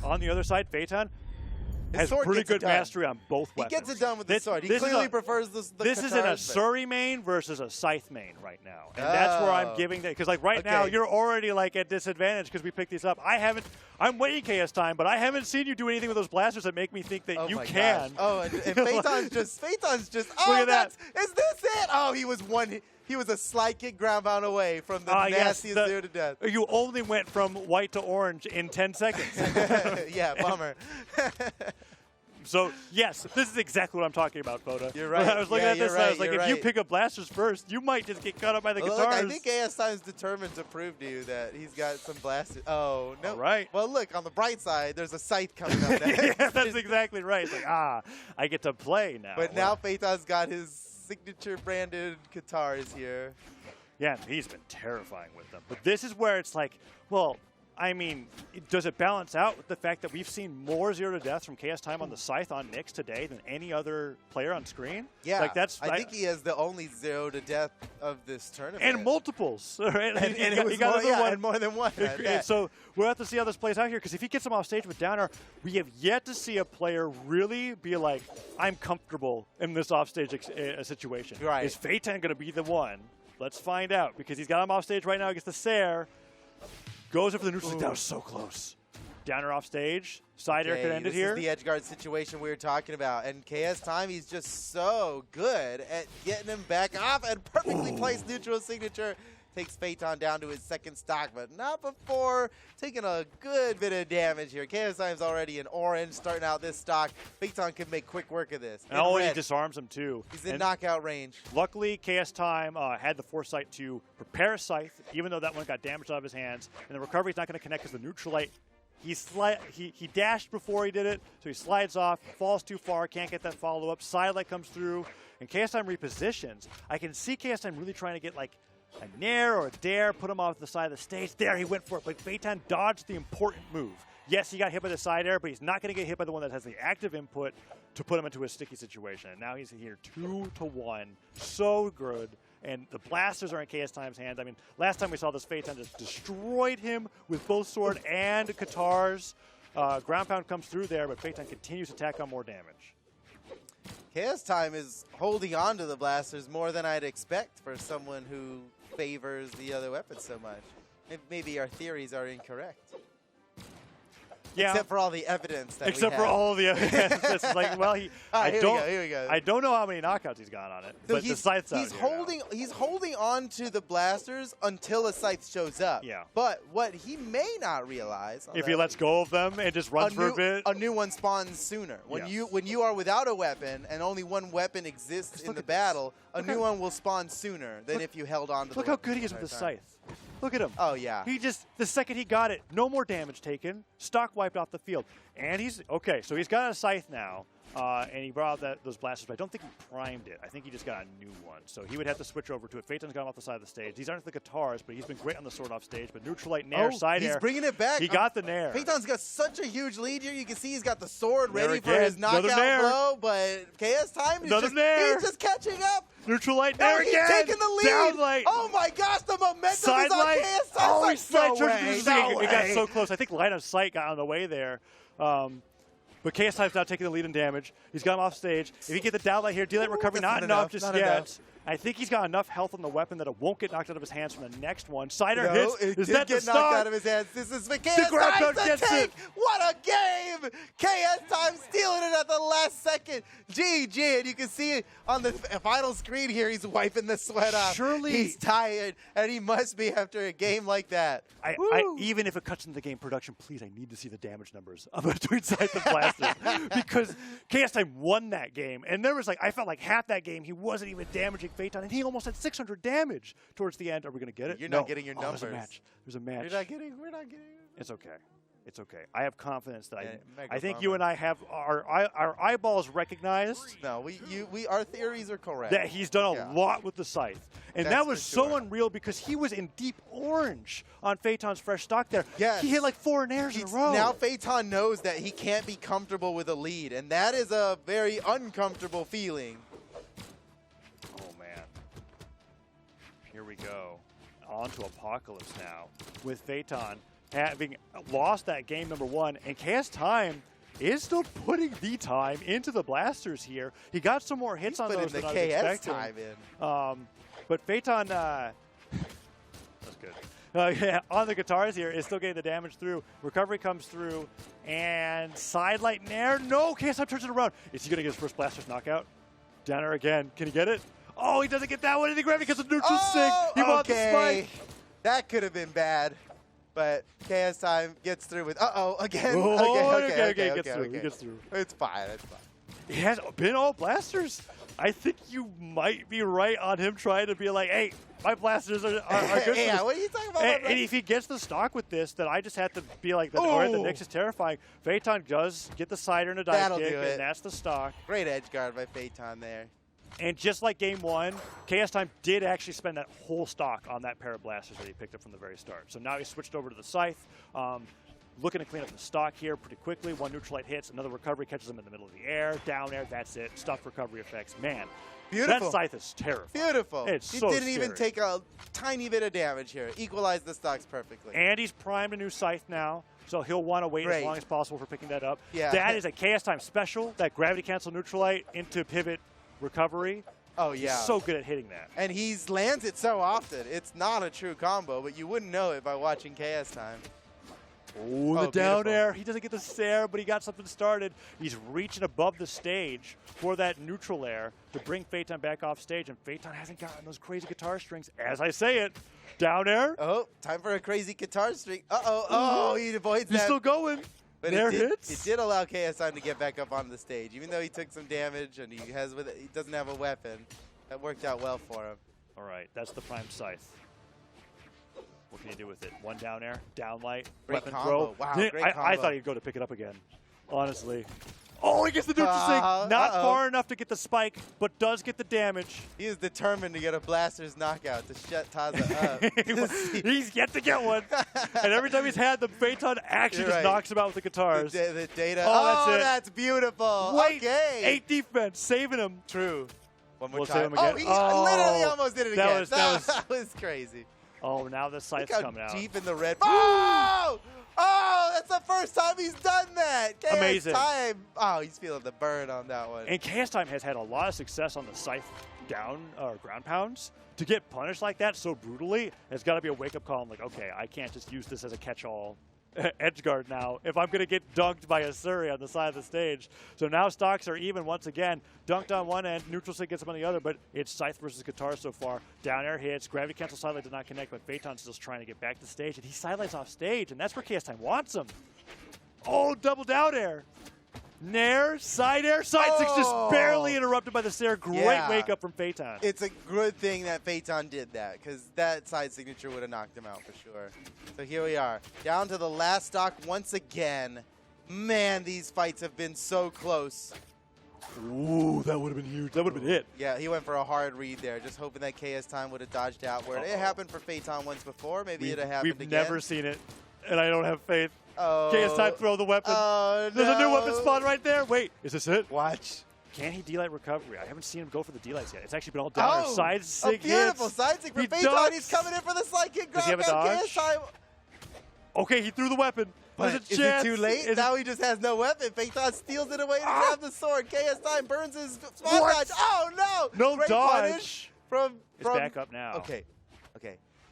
On the other side, Feitan has pretty good mastery on both weapons. He gets it done with the sword. He clearly prefers the This is in a Suri main versus a Scythe main right now. And that's where I'm giving that. Because like right now, you're already like at disadvantage because we picked these up. I'm waiting KSTime, but I haven't seen you do anything with those blasters that make me think that you can. Gosh. Oh, and Feitan's just, oh, look at that. Is this it? Oh, he was a slide kick ground pound away from the nastiest 0 to death. You only went from white to orange in 10 seconds. Yeah, bummer. So, yes, this is exactly what I'm talking about, Foda. You're right. I was looking at this, I was like, if you right. pick up blasters first, you might just get caught up by the guitars. Look, I think KSTime's determined to prove to you that he's got some blasters. Oh, no. All right. Well, look, on the bright side, there's a scythe coming up next. Yeah, that's exactly right. It's like, I get to play now. But now Feitan's got his signature branded guitars here. Yeah, he's been terrifying with them. But this is where it's like, well, I mean, does it balance out with the fact that we've seen more 0 to deaths from KSTime on the Scythe on Nyx today than any other player on screen? Yeah, like I think he has the only 0 to death of this tournament. And multiples, right? And he got more than one. So we'll have to see how this plays out here, because if he gets him off stage with downer, we have yet to see a player really be like, I'm comfortable in this offstage situation. Right. Is Feitan going to be the one? Let's find out, because he's got him off stage right now against the Sair. Goes in for the neutral. That was so close. Downer off stage. Side air could end it here. This is the edge guard situation we were talking about. And KSTime, he's just so good at getting him back off and perfectly placed neutral signature. Takes Feitan down to his second stock, but not before taking a good bit of damage here. KSTime's already in orange, starting out this stock. Feitan can make quick work of this. Oh, he disarms him too. He's in knockout range. Luckily, KSTime had the foresight to prepare a Scythe, even though that one got damaged out of his hands. And the recovery's not going to connect because the neutral light, he dashed before he did it, so he slides off, falls too far, can't get that follow-up. Side light comes through, and KSTime repositions. I can see KSTime really trying to get like a nair or a dare, put him off the side of the stage. There, he went for it, but Feitan dodged the important move. Yes, he got hit by the side air, but he's not going to get hit by the one that has the active input to put him into a sticky situation. And now he's here 2-1. So good. And the blasters are in KSTime's hands. I mean, last time we saw this, Feitan just destroyed him with both sword and guitars. Ground pound comes through there, but Feitan continues to tack on more damage. KSTime is holding on to the blasters more than I'd expect for someone who favors the other weapons so much. Maybe our theories are incorrect. Yeah. Except for all the evidence that Except for all the evidence. It's like, well, here we go. I don't know how many knockouts he's got on it, so but the Scythe's out here he's holding on to the blasters until a Scythe shows up. Yeah. But what he may not realize, if he lets go of them and just runs for a bit, a new one spawns sooner. When you are without a weapon and only one weapon exists in the battle, a new one will spawn sooner than if you held on to. Look how good he is with the Scythe. Look at him. Oh, yeah. He just, the second he got it, no more damage taken, stock wiped off the field. And he's, okay, so he's got a Scythe now, and he brought out those blasters, but I don't think he primed it. I think he just got a new one. So he would have to switch over to it. Feitan's gone off the side of the stage. These aren't the guitars, but he's been great on the sword off stage. But neutral light, nair, side air. He's bringing it back. He got the nair. Feitan's got such a huge lead here. You can see he's got the sword ready for his knockout blow, but KSTime he's just catching up. Neutral light there again. He's taking the lead. Down light. Oh my gosh, the momentum Side is on light. KSTime. Oh, he slid It got so close. I think line of sight got on the way there. But KSTime's now taking the lead in damage. He's got him off stage. If he get the down light here, D-light recovery, not enough just yet. I think he's got enough health on the weapon that it won't get knocked out of his hands from the next one. Sider hits. Is that get knocked out of his hands? This is for KSTime to take. What a game! KSTime stealing it at the last second. GG, and you can see it on the final screen here. He's wiping the sweat off. Surely he's tired, and he must be after a game like that. Even if it cuts into the game production, please, I need to see the damage numbers between Scythe and Blasters because KSTime won that game, and there was like I felt like half that game he wasn't even damaging Feitan, and he almost had 600 damage towards the end. Are we going to get it? You're not getting your numbers. There's a match. There's a match. We're not getting it. It's okay. It's okay. I have confidence that I think you and I have our eyeballs recognized. No, our theories are correct. That he's done a lot with the Scythe. And that was so unreal because he was in deep orange on Feitan's fresh stock there. Yes. He hit like 4 nairs in a row. Now Feitan knows that he can't be comfortable with a lead, and that is a very uncomfortable feeling. Oh, man. Here we go. On to Apocalypse now with Feitan having lost that game number 1, and KSTime is still putting the time into the blasters here. He got some more hits on those than I was expecting. KSTime in. But Feitan, that's good. Yeah, on the guitars here is still getting the damage through. Recovery comes through, and sidelight nair. No, KSTime turns it around. Is he going to get his first blasters knockout? Down air again. Can he get it? Oh, he doesn't get that one. And he grabbed it because of neutral sig. He bought the spike. That could have been bad. But KSTime gets through with again. Oh, Okay, he gets through. It's fine. It's fine. He has been all blasters. I think you might be right on him trying to be like, hey, my blasters are good. Yeah, what are you talking about? And if he gets the stock with this, then I just have to be like, the Nyx is terrifying. Feitan does get the cider and a dive kick, and that's the stock. Great edge guard by Feitan there. And just like game 1, KSTime did actually spend that whole stock on that pair of blasters that he picked up from the very start. So now he switched over to the scythe. Looking to clean up the stock here pretty quickly. One neutral light hits, another recovery catches him in the middle of the air. Down air, that's it. Stuff recovery effects. Man, beautiful. That scythe is terrifying. Beautiful. It's he so didn't scary. even take a tiny bit of damage here. Equalized the stocks perfectly. And he's primed a new scythe now, so he'll want to wait as long as possible for picking that up. Yeah. That is a KSTime special, that gravity cancel neutral light into pivot recovery. Oh, yeah. He's so good at hitting that. And he lands it so often. It's not a true combo, but you wouldn't know it by watching KSTime. Oh, the down air. He doesn't get the stare, but he got something started. He's reaching above the stage for that neutral air to bring Feitan back off stage, and Feitan hasn't gotten those crazy guitar strings. As I say it, down air. Oh, time for a crazy guitar string. Oh, he avoids that. He's still going. But hits. It did allow KSTime to get back up on the stage, even though he took some damage and he doesn't have a weapon. That worked out well for him. All right, that's the prime scythe. What can you do with it? One down air, down light, great weapon combo. throw. Wow, great combo. I thought he'd go to pick it up again, honestly. Oh, he gets the neutral sig. Not far enough to get the spike, but does get the damage. He is determined to get a blaster's knockout to shut Taza up. He's yet to get one. And every time he's had them, Feitan actually just knocks him out with the guitars. The data. Oh, that's it. That's beautiful. Wait, okay. 8 defense, saving him. True. One more We'll time. Save him again. He literally almost did it again. That was crazy. Oh, now the scythe's coming out. Deep in the red. Oh! Oh, that's the first time he's done that. Amazing. KSTime. Oh, he's feeling the burn on that one. And KSTime has had a lot of success on the scythe down ground pounds. To get punished like that so brutally has got to be a wake-up call. I'm like, okay, I can't just use this as a catch-all edge guard now if I'm going to get dunked by a Suri on the side of the stage. So now stocks are even once again. Dunked on one end, neutral sig gets him on the other, but it's scythe versus guitar so far. Down air hits, gravity cancel sidelight did not connect, but Feitan's still trying to get back to stage, and he sidelights off stage, and that's where KSTime wants him. Oh, double down air. Nair, side air, side six just barely interrupted by the stare. Great wake up from Feitan. It's a good thing that Feitan did that, because that side signature would have knocked him out for sure. So here we are, down to the last stock once again. Man, these fights have been so close. Ooh, that would have been huge. That would have been it. Yeah, he went for a hard read there, just hoping that KSTime would have dodged outward. It happened for Feitan once before. Maybe it would have happened again. We've never seen it, and I don't have faith. Oh. KSTime throw the weapon. Oh, There's a new weapon spawn right there. Wait, is this it? Watch. Can he D-light recovery? I haven't seen him go for the D-lights yet. It's actually been all down. Side sig a beautiful hits. side sig for Feitan. He's coming in for the slide kick. Does he have a dodge? KSTime. Okay, he threw the weapon. But is it too late? Now he just has no weapon. Feitan steals it away to grab the sword. KSTime burns his spot dodge. Oh, no. No Great dodge. Punish from It's back up now. Okay.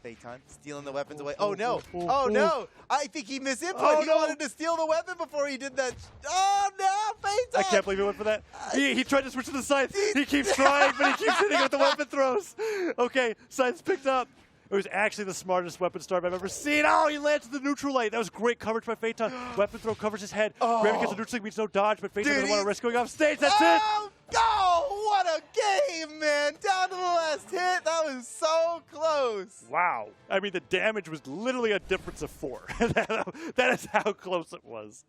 Feitan stealing the weapons away. Oh, no. Oh, no. I think he misinput. He wanted to steal the weapon before he did that. Oh, no, Feitan. I can't believe he went for that. He tried to switch to the scythe. He keeps trying, but he keeps hitting with the weapon throws. Okay, scythe's picked up. It was actually the smartest weapon start I've ever seen. Oh, he lands the neutral light. That was great coverage by Feitan. Weapon throw covers his head. Gravity gets the neutral light, means no dodge, but Feitan doesn't want to risk going off stage. That's it. Oh, what a game, man. Down to the last hit. That was so close. Wow. I mean, the damage was literally a difference of 4. That is how close it was.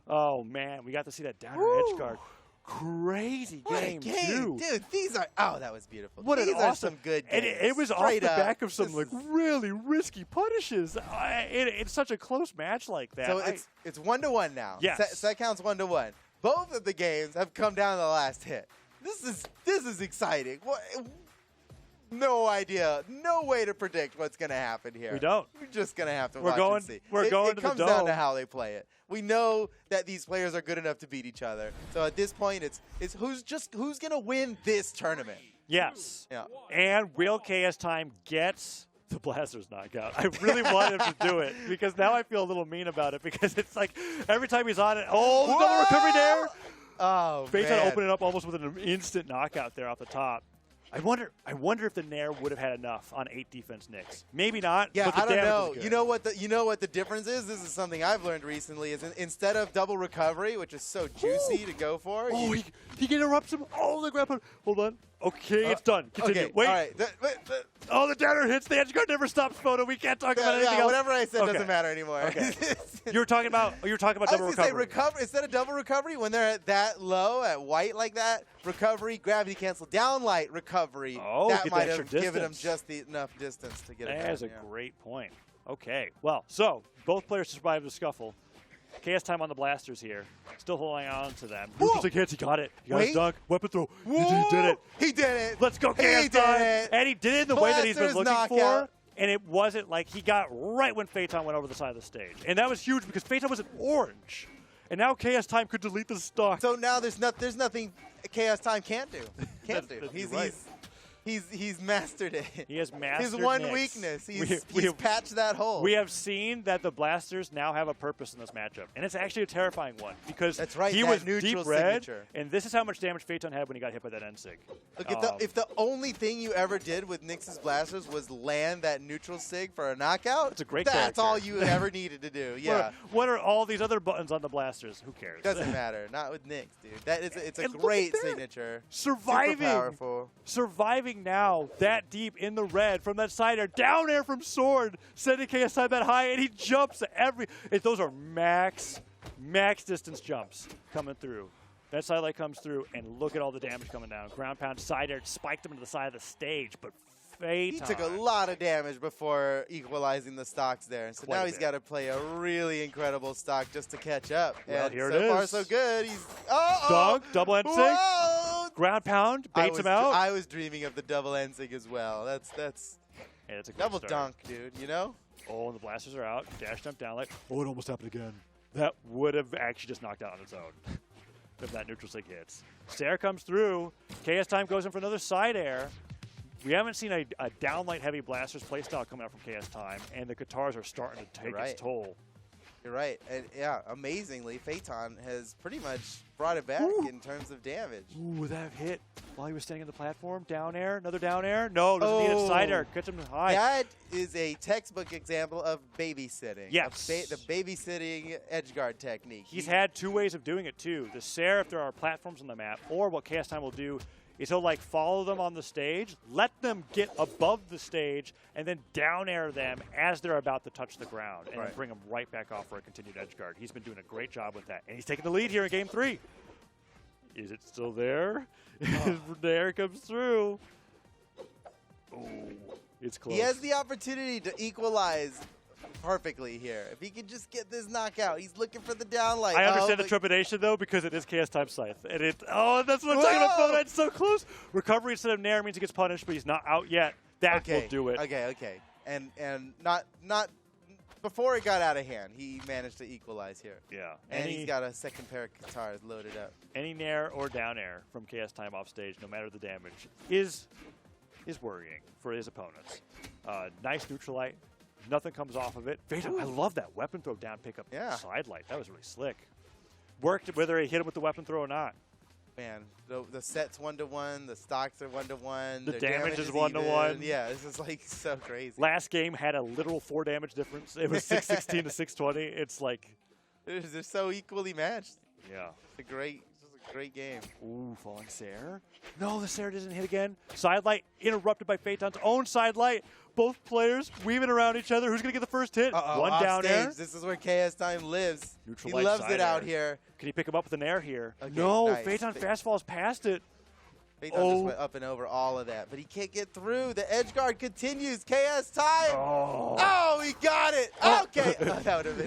Oh, man. We got to see that down edge guard. Crazy game, too. Dude, these are, that was beautiful. What these an are awesome, some good games. And it was off the back of some like really risky punishes. It's such a close match like that. So it's 1-1 now. Yes. So that counts 1-1. Both of the games have come down to the last hit. This is exciting. No idea. No way to predict what's going to happen here. We don't. We're just going to have to watch and see. We're going to the dome. It comes down to how they play it. We know that these players are good enough to beat each other. So at this point, it's who's going to win this tournament. Yes. Yeah. And will KSTime get the Blasters knockout? I really want him to do it because now I feel a little mean about it because it's like every time he's on it, oh, the double recovery there. Oh, Feitan man. opening up almost with an instant knockout there off the top. I wonder if the Nair would have had enough on 8 defense Knicks. Maybe not. Yeah, but the I don't damage know. was good. You know what the difference is? This is something I've learned recently. Is instead of double recovery, which is so juicy to go for. Oh, he interrupts him. Oh, the grab. Hold on. Okay, it's done. Continue. Okay, Wait. all right. Oh, the downer hits. The edge guard never stops, photo. We can't talk about anything else. Whatever I said Okay. doesn't matter anymore. Okay. you were talking about double I was gonna recovery. say instead of double recovery, when they're at that low, at white like that, recovery, gravity cancel, down light, recovery. Oh, that get the might extra have given them distance. just enough distance to get it That is a done, yeah. great point. Okay. Well, so both players survived the scuffle. KSTime on the Blasters here. Still holding on to them. Neutral hits. He got it. He got his dunk. Weapon throw. He did it. He did it. Let's go, He KSTime. did it. And he did it in the way that he's been Blasters looking knockout. for. And it wasn't like he got right when Feitan went over the side of the stage. And that was huge because Feitan was an orange. And now KSTime could delete the stock. So now there's nothing KSTime can't do. Can't do. You're right. He's mastered it. He has mastered his one Knicks. weakness. We He's have patched that hole. We have seen that the Blasters now have a purpose in this matchup, and it's actually a terrifying one because That's right, he that was neutral deep red, signature. and this is how much damage Feitan had when he got hit by that N-Sig. Look, if the only thing you ever did with Knicks' Blasters was land that neutral sig for a knockout, That's a great That's character. all you ever needed to do. Yeah. What are all these other buttons on the Blasters? Who cares? Doesn't matter. Not with Knicks, dude. It's a And look great at that. signature. Surviving. Super powerful. Surviving now that deep in the red from that side air, down air from Sword, sending KSTime that high, and he jumps those are max distance jumps coming through. That side light comes through, and look at all the damage coming down. Ground pound, side air, spiked him into the side of the stage, but Feitan. He took a lot of damage before equalizing the stocks there. So Quite now a he's bit. got to play a really incredible stock just to catch up. Well, and here so it far, is. so good. He's Dunk, double N-sig. Whoa! Ground pound, baits him out. I was dreaming of the double N-sig as well. That's Yeah, it's a great double start. dunk, dude. You know? Oh, and the Blasters are out. Dash jump down light. Oh, it almost happened again. That would have actually just knocked out on its own if that neutral sig hits. Sarah comes through. KSTime goes in for another side air. We haven't seen a downlight heavy Blasters playstyle coming out from KSTime, and the guitars are starting to take its toll. You're right. And yeah, amazingly, Feitan has pretty much brought it back in terms of damage. Ooh, that hit while he was standing on the platform. Down air, another down air. No, doesn't need a side air. Gets him high. That is a textbook example of babysitting. Yes. The babysitting edge guard technique. He's had two ways of doing it, too. The Sarah, if there are platforms on the map, or what KSTime will do is he'll like follow them on the stage, let them get above the stage, and then down air them as they're about to touch the ground, and then bring them right back off for a continued edge guard. He's been doing a great job with that, and he's taking the lead here in Game 3. Is it still there? There it comes through. Oh, it's close. He has the opportunity to equalize perfectly here. If he could just get this knockout, he's looking for the downlight. I understand the trepidation, though, because it is KSTime Scythe. And that's what I'm talking about. Feitan. It's so close. Recovery instead of Nair means he gets punished, but he's not out yet. That will do it. Okay. And not before it got out of hand, he managed to equalize here. Yeah. And he's got a second pair of guitars loaded up. Any Nair or down air from KSTime off stage, no matter the damage, is worrying for his opponents. Nice neutral light. Nothing comes off of it. Feitan, I love that weapon throw down pickup side light. That was really slick. Worked whether he hit him with the weapon throw or not. Man, the set's 1-to-1, the stocks are 1-to-1. The their damage is even. 1-to-1. Yeah, this is like so crazy. Last game had a literal 4 damage difference. It was 616 to 620. It's like They're so equally matched. yeah. It's a great game. Ooh, falling Sarah. No, the Sarah doesn't hit again. Side light interrupted by Feitan's own side light. Both players weaving around each other. Who's going to get the first hit? One off down stage. air. This is where KSTime lives. Neutral He light loves side it out air. here. Can he pick him up with an air here? Okay, No, nice. Feitan fast falls past it. Feitan just went up and over all of that, but he can't get through. The edge guard continues. KSTime. Oh, he got it. Okay. That would have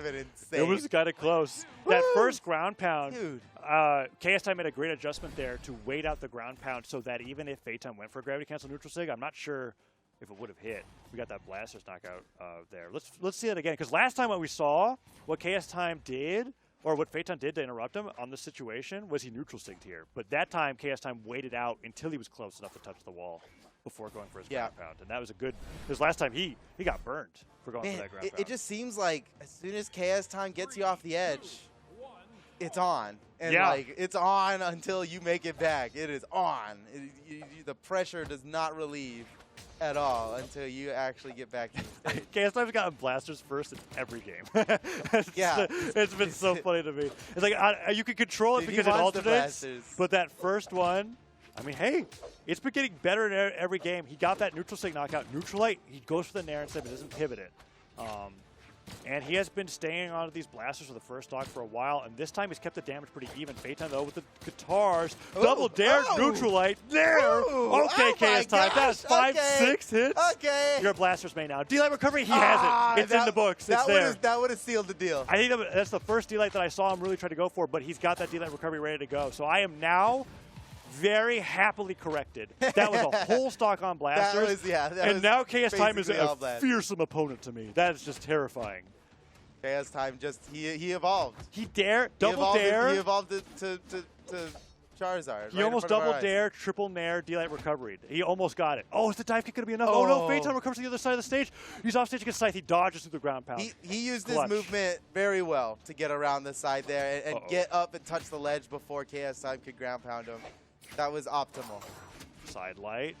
been insane. It was kind of close. That first ground pound, Dude. KSTime made a great adjustment there to wait out the ground pound so that even if Feitan went for a gravity cancel neutral sig, I'm not sure if it would have hit. We got that Blasters knockout there. Let's see that again, because last time what we saw, what KSTime did, or what Feitan did to interrupt him on this situation, was he neutral sigged here. But that time, KSTime waited out until he was close enough to touch the wall before going for his ground pound. And that was a good, because last time he got burned for going for that ground pound. It just seems like as soon as KSTime gets you off the edge, it's on. And like, it's on until you make it back. It is on. The pressure does not relieve at all until you actually get back to the stage. KSTime's gotten blasters first in every game. It's been so funny to me. It's like you can control it because it alternates, but that first one, I mean, hey, it's been getting better in every game. He got that neutral sig knockout. Neutralite, he goes for the nair instead, but doesn't pivot it. And he has been staying on these blasters for the first stock for a while, and this time he's kept the damage pretty even. Feitan, though, with the guitars. Double dare, neutralite, there! Okay, KSTime, that's 5-6 hits. Okay. You're a blasters main now. D-Light recovery, he has it. It's in the books. It's there. That would have sealed the deal. I think that's the first D-Light that I saw him really try to go for, but he's got that D-Light recovery ready to go. So I am now very happily corrected. That was a whole stock on blasters. And now KSTime is a fearsome opponent to me. That is just terrifying. KSTime he evolved. He double dare. He evolved to Charizard. He almost double dare, triple nair, D-Light recovery. He almost got it. Oh, is the dive kick going to be enough? Oh, no, Feitan recovers to the other side of the stage. He's off stage against Scythe. He dodges through the ground pound. He used his movement very well to get around the side there and get up and touch the ledge before KSTime could ground pound him. That was optimal. Side light,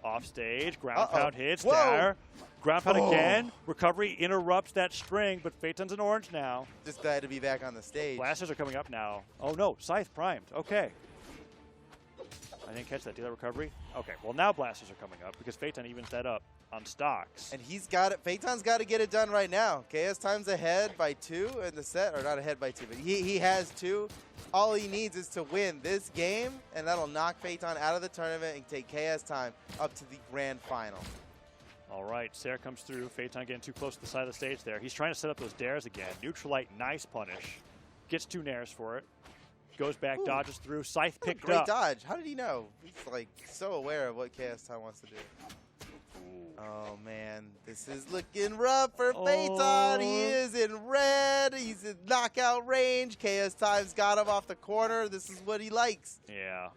off stage, ground pound hits, there. Ground pound again, recovery interrupts that string, but Feitan's in orange now. Just glad to be back on the stage. Blasters are coming up now. Oh no, Scythe primed, okay. I didn't catch that, D-Light recovery? Okay, well now Blasters are coming up because Feitan evens that up on stocks. And he's got it, Feitan's got to get it done right now. KSTime's ahead by 2 in the set, or not ahead by 2, but he has 2. All he needs is to win this game, and that'll knock Feitan out of the tournament and take KSTime up to the grand final. All right, Sarah comes through. Feitan getting too close to the side of the stage there. He's trying to set up those dares again. Neutralite, nice punish. Gets 2 nairs for it. Goes back, dodges through. Scythe picked up. Great dodge. How did he know? He's like so aware of what KSTime wants to do. Oh, man. This is looking rough for Feitan. He is in red. He's in knockout range. KSTime's got him off the corner. This is what he likes. Yeah.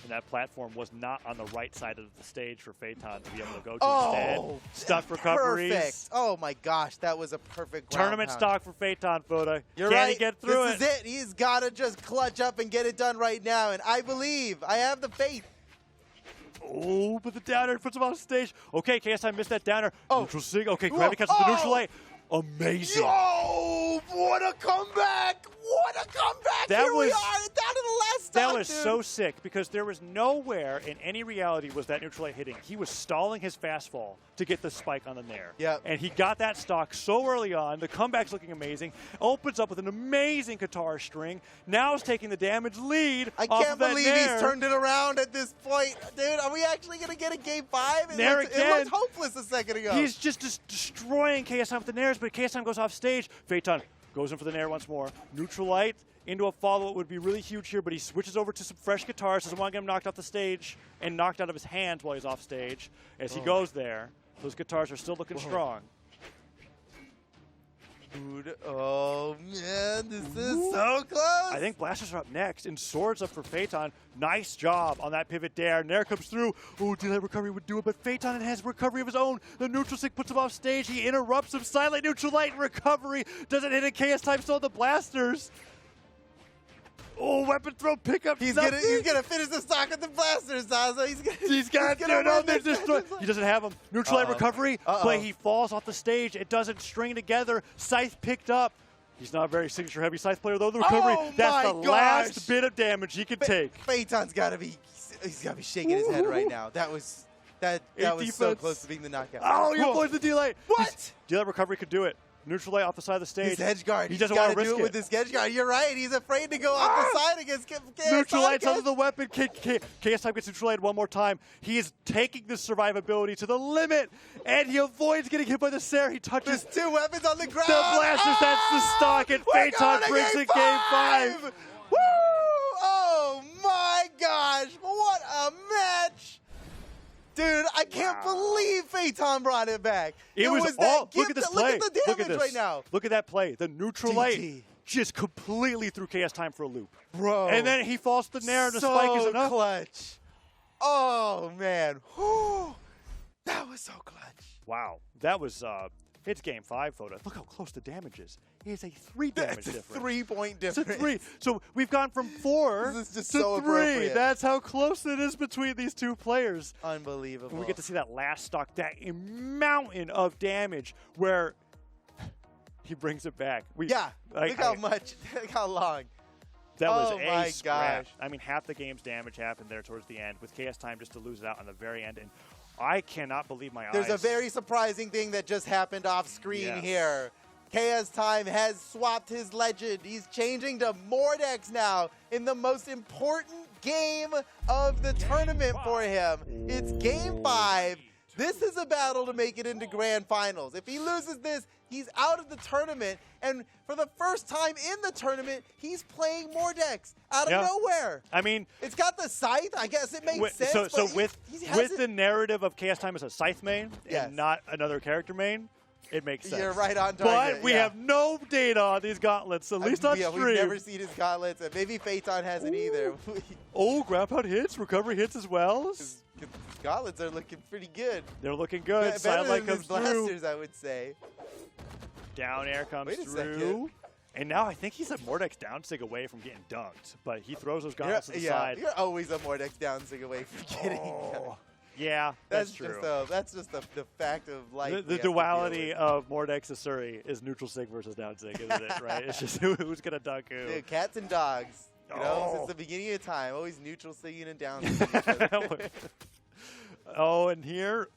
And that platform was not on the right side of the stage for Feitan to be able to go to instead. Stuck recoveries. Perfect. Oh, my gosh. That was a perfect tournament stock for Feitan, Foda. You're Can right. he get through This is it. He's got to just clutch up and get it done right now. And I believe. I have the faith. Oh, but the downer puts him off stage. Okay, KSTime missed that downer. Neutral sig. Okay, gravity catches the neutral light. Amazing. Oh, what a comeback. What a comeback. Here we are down to the last stock, That was so sick because there was nowhere in any reality was that neutral light hitting. He was stalling his fastfall to get the spike on the nair. Yep. And he got that stock so early on. The comeback's looking amazing. Opens up with an amazing guitar string. Now is taking the damage lead. I can't believe he's turned it around at this point. Dude, are we actually going to get a game 5? It looked hopeless a second ago. He's just destroying KSTime with the nairs, but KSTime goes off stage. Feitan goes in for the nair once more. Neutral light into a follow-up would be really huge here, but he switches over to some fresh guitars. Doesn't want to get him knocked off the stage and knocked out of his hands while he's off stage. As he goes there, those guitars are still looking strong. Dude, oh man, this is so close. I think blasters are up next, and swords up for Feitan. Nice job on that pivot dare. Nair comes through. Oh, D-Light recovery would do it, but Feitan has recovery of his own. The neutral stick puts him off stage. He interrupts him. Silent neutral light recovery. Doesn't hit a KSTime, still the blasters. Oh, weapon throw pickup. He's gonna finish the stock with the blasters, Zaza. He doesn't have him. Neutral light recovery, but he falls off the stage. It doesn't string together. Scythe picked up. He's not a very signature heavy Scythe player though. The recovery, that's the last bit of damage he can take. Feitan's gotta be shaking his head right now. That was so close to being the knockout. Oh, you avoid the D-Light. What? D-Light recovery could do it. Neutral light off the side of the stage. His edge guard. He He's doesn't got want to to do risk it with his edge guard. You're right. He's afraid to go off the side against KSTime. Neutral light's under the weapon. KSTime gets neutral light one more time. He is taking the survivability to the limit, and he avoids getting hit by the Sarah. He touches There's 2 weapons on the ground. the blasters. That's the stock, and Feitan brings it game 5. Woo! Oh my gosh! What a match! Dude, I can't believe Feitan brought it back. It was all. Look at this play. Look at the damage look at this. right now. Look at that play. The neutral GG. light just completely threw KSTime for a loop. Bro. And then he falls to the nair, and the so spike is enough. clutch. Oh, man. Whew. That was so clutch. Wow. That was it's game 5 photo. Look how close the damage is. It is a 3 damage It's a difference. 3-point It's a difference. 3. So we've gone from 4 This is just to so 3. appropriate. That's how close it is between these 2 players. Unbelievable. And we get to see that last stock, that mountain of damage where he brings it back. Yeah. Look how much. Look how long. That was Oh a my scrap. gosh. I mean, half the game's damage happened there towards the end with KSTime just to lose it out on the very end. And I cannot believe my eyes. There's a very surprising thing that just happened off screen Yes. here. KSTime has swapped his legend. He's changing to Mordex now in the most important game of the tournament for him. It's game 5. This is a battle to make it into grand finals. If he loses this, he's out of the tournament. And for the first time in the tournament, he's playing Mordex out of nowhere. I mean, It's got the scythe. I guess it makes sense. so but with he hasn't- the narrative of KSTime as a Scythe main Yes. and not another character main, it makes sense. You're right on target. But we yeah. have no data on these gauntlets, at least on stream. We've never seen his gauntlets, and maybe Feitan hasn't either. Oh, grab out hits, recovery hits as well. His gauntlets are looking pretty good. They're looking good. Better Sidelight than comes his through. blasters, I would say. Down air comes Wait a through. second. And now I think he's a Mordex down sig away from getting dunked, but he throws those gauntlets to the side. You're always a Mordex down sig away from getting Oh, yeah, that's true. That's just the fact of life. The we have to deal duality with. of Mordex Asuri is neutral sig versus down sig, isn't it? Right? It's just who's gonna dunk who. Dude, cats and dogs. You know, Oh. since the beginning of time, always neutral sigging and down sigging. Oh, and here,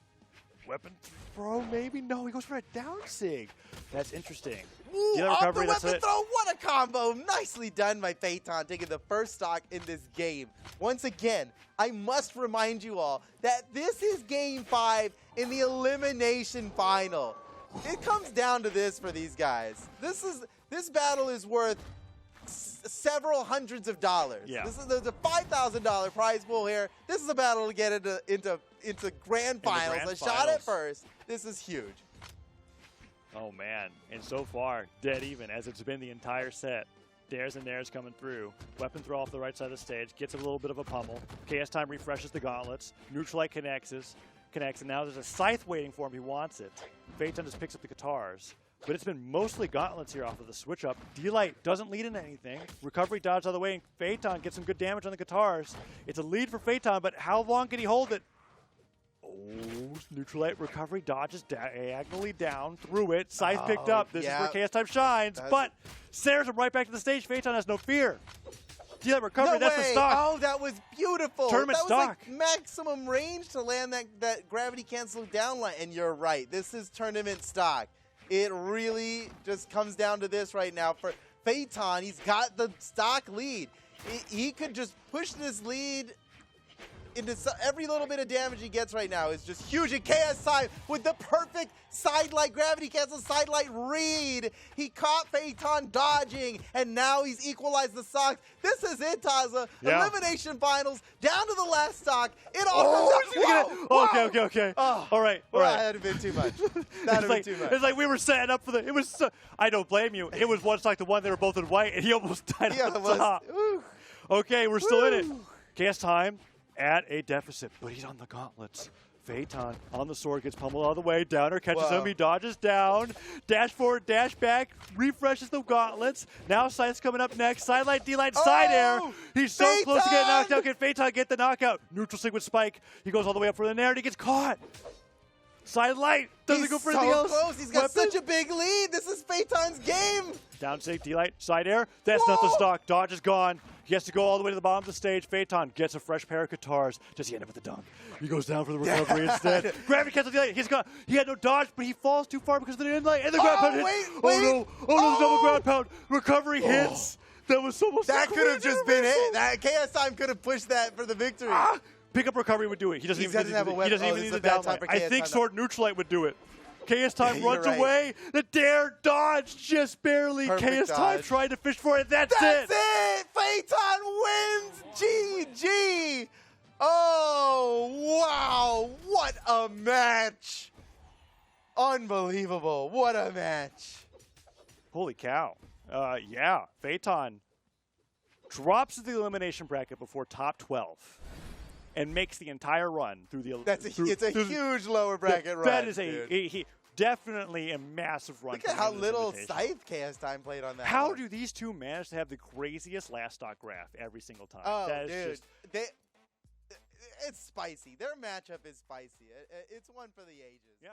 weapon throw maybe? No, he goes for a down sig. That's interesting. Ooh, The other off recovery, the that's weapon it. throw. What a combo. Nicely done by Feitan, taking the first stock in this game. Once again, I must remind you all that this is game 5 in the elimination final. It comes down to this for these guys. This battle is worth several hundreds of dollars. Yeah. There's a $5,000 prize pool here. This is a battle to get into grand finals. grand A shot finals. at first. This is huge. Oh, man. And so far, dead even, as it's been the entire set. Dares and Nares coming through. Weapon throw off the right side of the stage. Gets a little bit of a pummel. KSTime refreshes the gauntlets. Neutral light connects, and now there's a scythe waiting for him. He wants it. Feitan just picks up the guitars. But it's been mostly gauntlets here off of the switch up. D-Light doesn't lead into anything. Recovery dodge out of the way, and Feitan gets some good damage on the guitars. It's a lead for Feitan, but how long can he hold it? Oh, neutral light recovery dodges diagonally down through it. Scythe picked up. This is where KSTime shines. But Sarah's him right back to the stage. Feitan has no fear. D-Light recovery, No that's way. the stock. Oh, that was beautiful. Tournament that was stock. like maximum range to land that gravity cancel down line. And you're right. This is tournament stock. It really just comes down to this right now. For Feitan, he's got the stock lead. He could just push this lead into every little bit of damage he gets right now is just huge. And KSTime with the perfect sidelight gravity cancel sidelight read. He caught Feitan dodging, and now he's equalized the stocks. This is it, Taza. Yeah. Elimination finals, down to the last stock. It all comes down. Whoa, Okay. Oh, All right. That would have been too much. That would have been too much. It's like we were setting up for the. It was. I don't blame you. It was one stock to one. They were both in white, and he almost died Yeah, on the it was. top. Ooh. Okay, we're still in it. Woo. KSTime at a deficit, but he's on the gauntlets. Phaeton on the sword, gets pummeled all the way. Downer catches him, he dodges down. Dash forward, dash back, refreshes the gauntlets. Now Scythe's coming up next. Sidelight, D-Light, side air. He's so close to getting knocked out. Can Phaeton get the knockout? Neutral sig with Spike. He goes all the way up for the nair, and he gets caught. Side light. Doesn't He's go for so anything else. close. He's got Weapon. such a big lead. This is Feitan's game. Down safe, D-Light, side air. That's not the stock. Dodge is gone. He has to go all the way to the bottom of the stage. Feitan gets a fresh pair of guitars. Does he end up with the dunk? He goes down for the recovery instead. Gravity cancels D-Light. He's gone. He had no dodge, but he falls too far because of the inlight. And the ground pound hits. wait. Oh no. Oh no, the double ground pound. Recovery hits. That was so much. That could have just been it. That KSTime could have pushed that for the victory. Pick up recovery would do it. He doesn't even have a weapon. He doesn't even this need is the a bad down time light. for I KSTime. think Sword Neutral Light would do it. KSTime You're runs right. away. The dare dodge just barely. Perfect KSTime dodge. tried to fish for it. That's That's it. Feitan wins. GG. Oh, wow. What a match. Unbelievable. What a match. Holy cow. Yeah, Feitan drops to the elimination bracket before top 12 and makes the entire run through the It's a huge lower bracket run. That is dude. definitely a massive run. Look at how little Scythe KSTime played on that. How one. do these two manage to have the craziest last stock graph every single time? Oh, That is dude. It's spicy. Their matchup is spicy. It's one for the ages. Yeah.